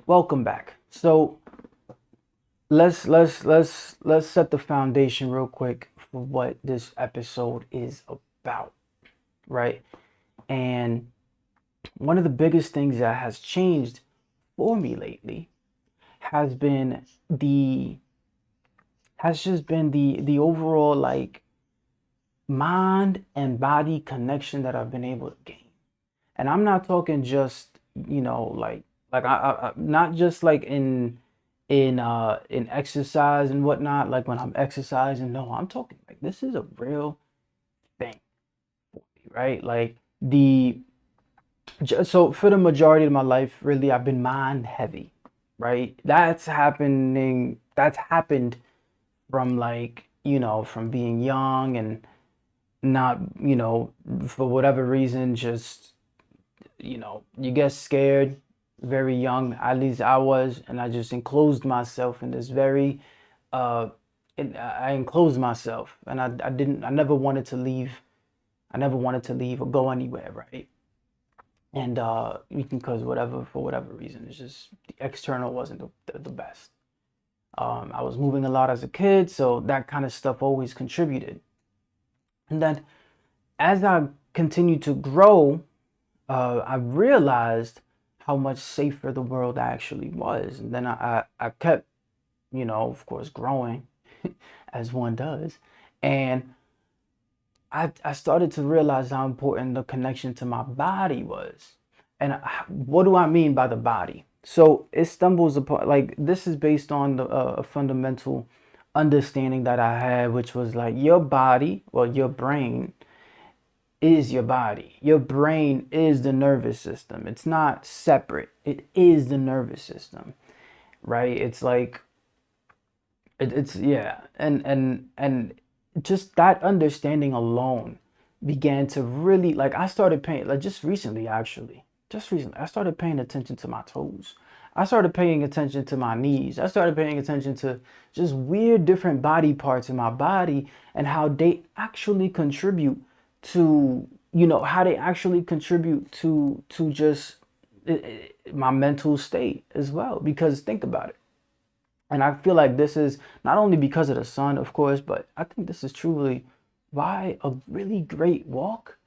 Welcome back. So let's set the foundation real quick for what this episode is about, right? And one of the biggest things that has changed for me lately has been the has just been the overall like mind and body connection that I've been able to gain. And I'm not talking just, like not just like in exercise and whatnot, like when I'm exercising. No, I'm talking like this is a real thing for me, right? Like so for the majority of my life, really, I've been mind heavy, right? That's happened from like, from being young and not, for whatever reason, just, you get scared very young. At least I was, and I just enclosed myself in this very, uh, I enclosed myself, and I never wanted to leave. I never wanted to leave or go anywhere, right? And because for whatever reason, it's just the external wasn't the best. I was moving a lot as a kid, so that kind of stuff always contributed. And then as I continued to grow, I realized how much safer the world actually was. And then I kept, of course, growing as one does. And I started to realize how important the connection to my body was. And what do I mean by the body? So it stumbles upon, like, this is based on a fundamental understanding that I had, which was like your body, well, your brain is your body. Your brain is the nervous system. It's not separate. It is the nervous system, right? It's like it's yeah, and just that understanding alone began to really like I started paying like just recently actually. Just recently I started paying attention to my toes. I started paying attention to my knees. I started paying attention to just weird different body parts in my body and how they actually contribute to how they actually contribute to just my mental state as well, because think about it. And I feel like this is not only because of the sun, of course, but I think this is truly why a really great walk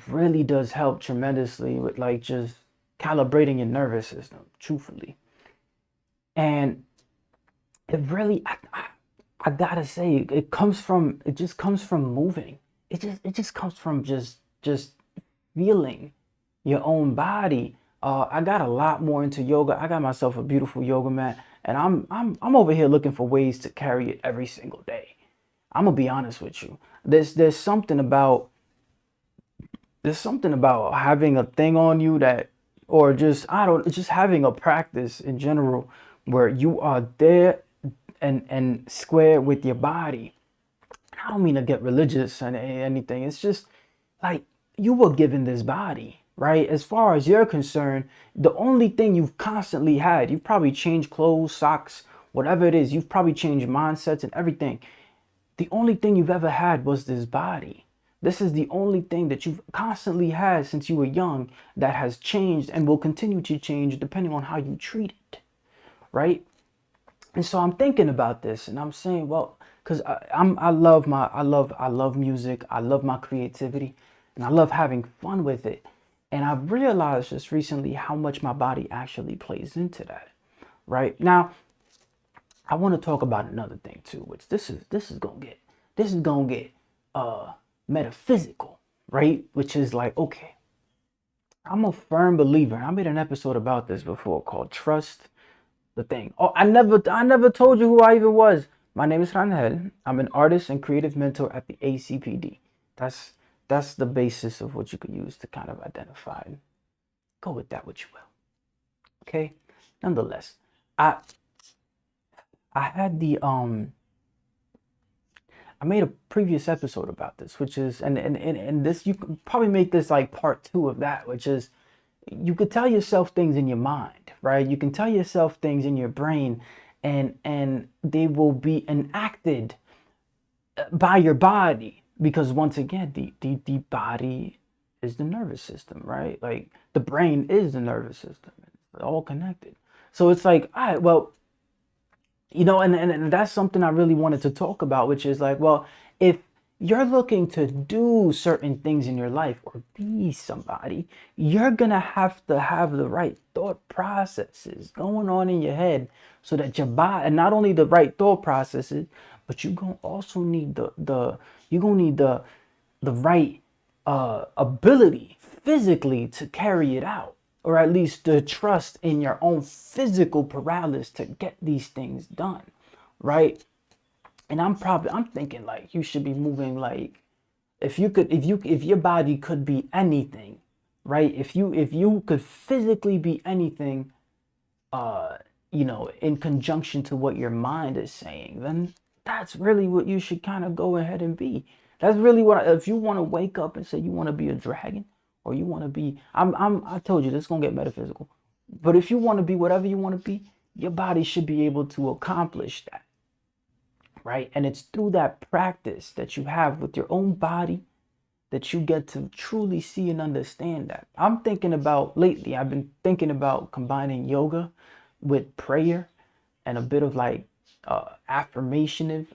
really does help tremendously with like just calibrating your nervous system, truthfully. And it really, I gotta say, it just comes from moving. It just comes from just feeling your own body. I got a lot more into yoga. I got myself a beautiful yoga mat, and I'm over here looking for ways to carry it every single day. I'm gonna be honest with you. There's something about having a thing on you that, or just I don't, just having a practice in general where you are there and square with your body. I don't mean to get religious and anything. It's just like you were given this body, right? As far as you're concerned, the only thing you've constantly had, you've probably changed clothes, socks, whatever it is, you've probably changed mindsets and everything. The only thing you've ever had was this body. This is the only thing that you've constantly had since you were young that has changed and will continue to change depending on how you treat it, right? And so I'm thinking about this and I'm saying, well, because I love music, I love my creativity, and I love having fun with it. And I've realized just recently how much my body actually plays into that. Right now, I want to talk about another thing too, which this is gonna get uh metaphysical, right? Which is like, okay, I'm a firm believer. I made an episode about this before called Trust the Thing. Oh, I never told you who I even was. My name is Rangel. I'm an artist and creative mentor at the ACPD. That's that's the basis of what you could use to kind of identify. Go with that what you will. Okay. Nonetheless, I I had I made a previous episode about this, which is and this you can probably make this like part two of that, which is you could tell yourself things in your mind, right? You can tell yourself things in your brain, and they will be enacted by your body, because once again, the body is the nervous system, right? Like the brain is the nervous system. It's all connected. So it's like, all right, well, and that's something I really wanted to talk about, which is like, well, if you're looking to do certain things in your life or be somebody, you're gonna have to have the right thought processes going on in your head so that your body, and not only the right thought processes, but you gonna also need the right ability physically to carry it out, or at least the trust in your own physical paralysis to get these things done, right? And I'm thinking like you should be moving like, if your body could be anything, right? If you could physically be anything, uh, in conjunction to what your mind is saying, then that's really what you should kind of go ahead and be. That's really what, if you want to wake up and say you want to be a dragon, or you want to be, I told you this is gonna get metaphysical, but if you want to be whatever you want to be, your body should be able to accomplish that, right? And it's through that practice that you have with your own body that you get to truly see and understand that. Lately, I've been thinking about combining yoga with prayer and a bit of like affirmative,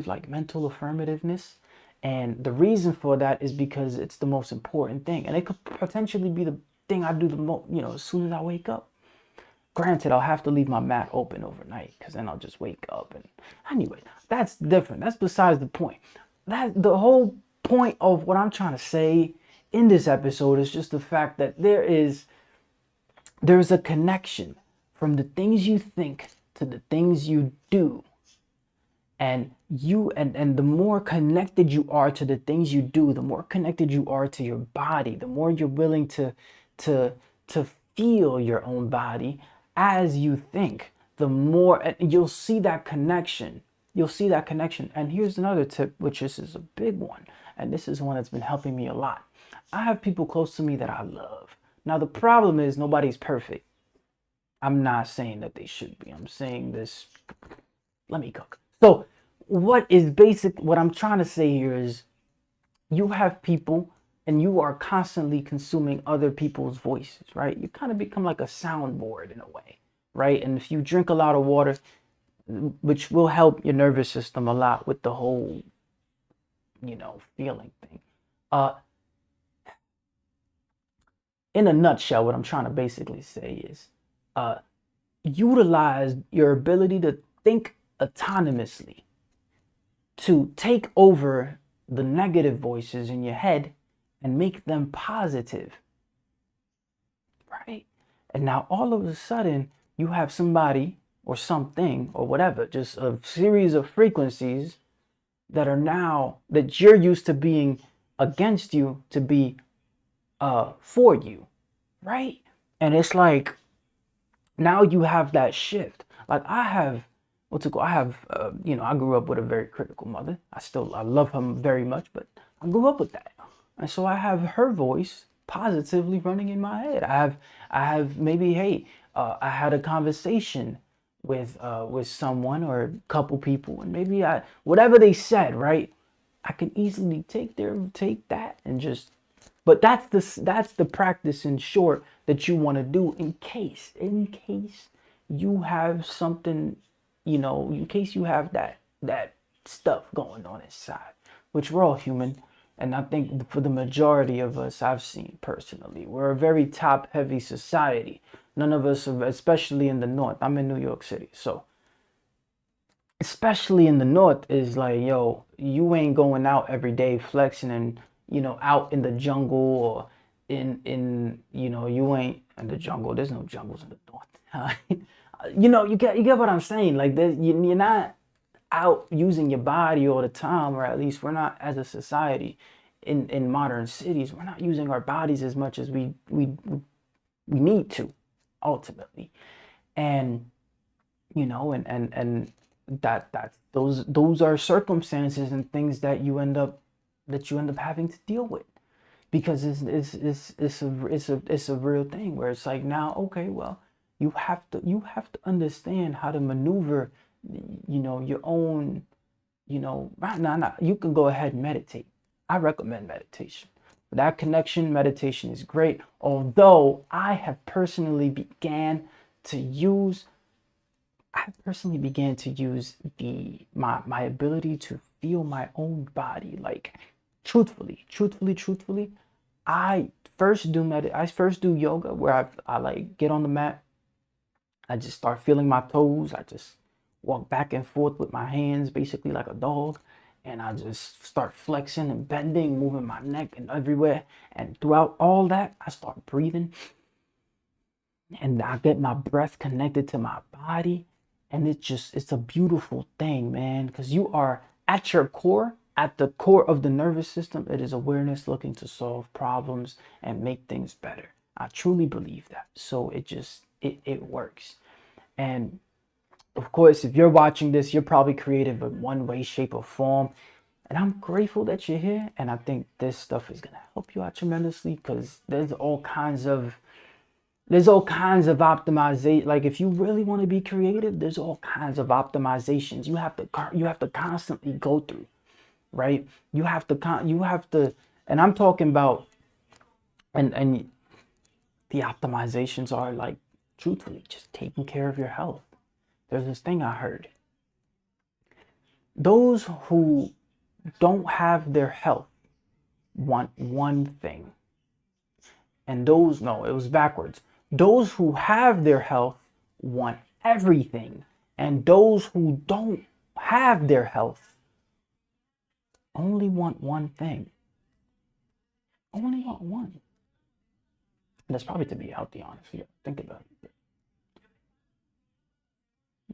like mental affirmativeness. And the reason for that is because it's the most important thing. And it could potentially be the thing I do the most, as soon as I wake up. Granted, I'll have to leave my mat open overnight because then I'll just wake up. And anyway, that's different. That's besides the point. That the whole point of what I'm trying to say in this episode is just the fact that there's a connection from the things you think to the things you do. And the more connected you are to the things you do, the more connected you are to your body, the more you're willing to feel your own body as you think, the more, and you'll see that connection. You'll see that connection. And here's another tip, which is a big one. And this is one that's been helping me a lot. I have people close to me that I love. Now, the problem is nobody's perfect. I'm not saying that they should be. I'm saying this. Let me cook. So what I'm trying to say here is, you have people and you are constantly consuming other people's voices, right? You kind of become like a soundboard in a way, right? And if you drink a lot of water, which will help your nervous system a lot with the whole, feeling thing. In a nutshell, what I'm trying to basically say is, utilize your ability to think autonomously to take over the negative voices in your head and make them positive, right? And now all of a sudden you have somebody or something or whatever, just a series of frequencies that you're used to being against you to be for you, right? And it's like, now you have that shift. Like I have, I grew up with a very critical mother. I love her very much, but I grew up with that. And so I have her voice positively running in my head. I have maybe, hey, I had a conversation with someone or a couple people, and maybe whatever they said, right? I can easily take that and just, but that's the practice in short that you want to do in case you have something, in case you have that stuff going on inside, which we're all human. And I think for the majority of us, I've seen personally, we're a very top heavy society. None of us, especially in the North, I'm in New York City. So especially in the North is like, yo, you ain't going out every day flexing and, out in the jungle or you ain't in the jungle. There's no jungles in the North. You get what I'm saying? Like you're not out using your body all the time, or at least we're not as a society in modern cities. We're not using our bodies as much as we need to ultimately. And and those are circumstances and things that you end up having to deal with, because it's a real thing where it's like, now, okay, well, you have to understand how to maneuver, your own, you can go ahead and meditate. I recommend meditation. That connection, meditation is great. Although I have personally began to use, I personally began to use my ability to feel my own body. Like, truthfully, I first do yoga, where I like get on the mat. I just start feeling my toes. I just walk back and forth with my hands, basically like a dog. And I just start flexing and bending, moving my neck and everywhere. And throughout all that, I start breathing. And I get my breath connected to my body. And it's a beautiful thing, man. Because you are at your core, at the core of the nervous system, it is awareness looking to solve problems and make things better. I truly believe that. So it works. And of course, if you're watching this, you're probably creative in one way, shape, or form. And I'm grateful that you're here. And I think this stuff is gonna help you out tremendously, because there's all kinds of optimization. Like, if you really want to be creative, there's all kinds of optimizations you have to constantly go through, right? You have to, and I'm talking about, and the optimizations are like, truthfully, just taking care of your health. There's this thing I heard. Those who don't have their health want one thing. And no, it was backwards. Those who have their health want everything. And those who don't have their health only want one thing. Only want one. And that's probably to be healthy, honestly. Think about it.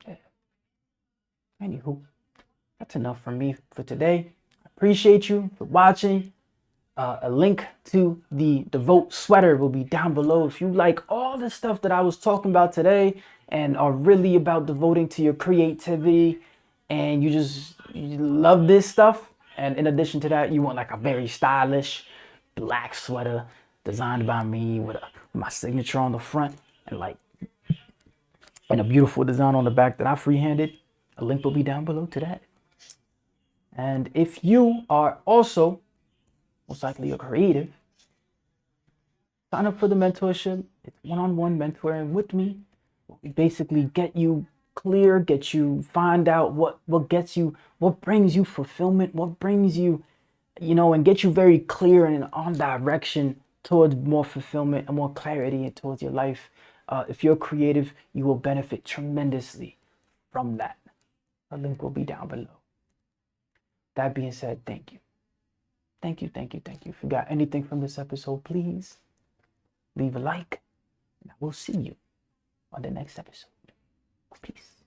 Yeah. Anywho, that's enough from me for today. I appreciate you for watching. A link to the Devote sweater will be down below. If you like all the stuff that I was talking about today and are really about devoting to your creativity, and you love this stuff, and in addition to that, you want like a very stylish black sweater designed by me with my signature on the front, and a beautiful design on the back that I freehanded, a link will be down below to that. And if you are also most likely a creative, sign up for the mentorship. It's one-on-one mentoring with me. We basically get you clear, get you find out what brings you fulfillment, what brings you, and get you very clear and on direction towards more fulfillment and more clarity towards your life. If you're creative, you will benefit tremendously from that. A link will be down below. That being said, thank you. Thank you. If you got anything from this episode, please leave a like, and I will see you on the next episode. Peace.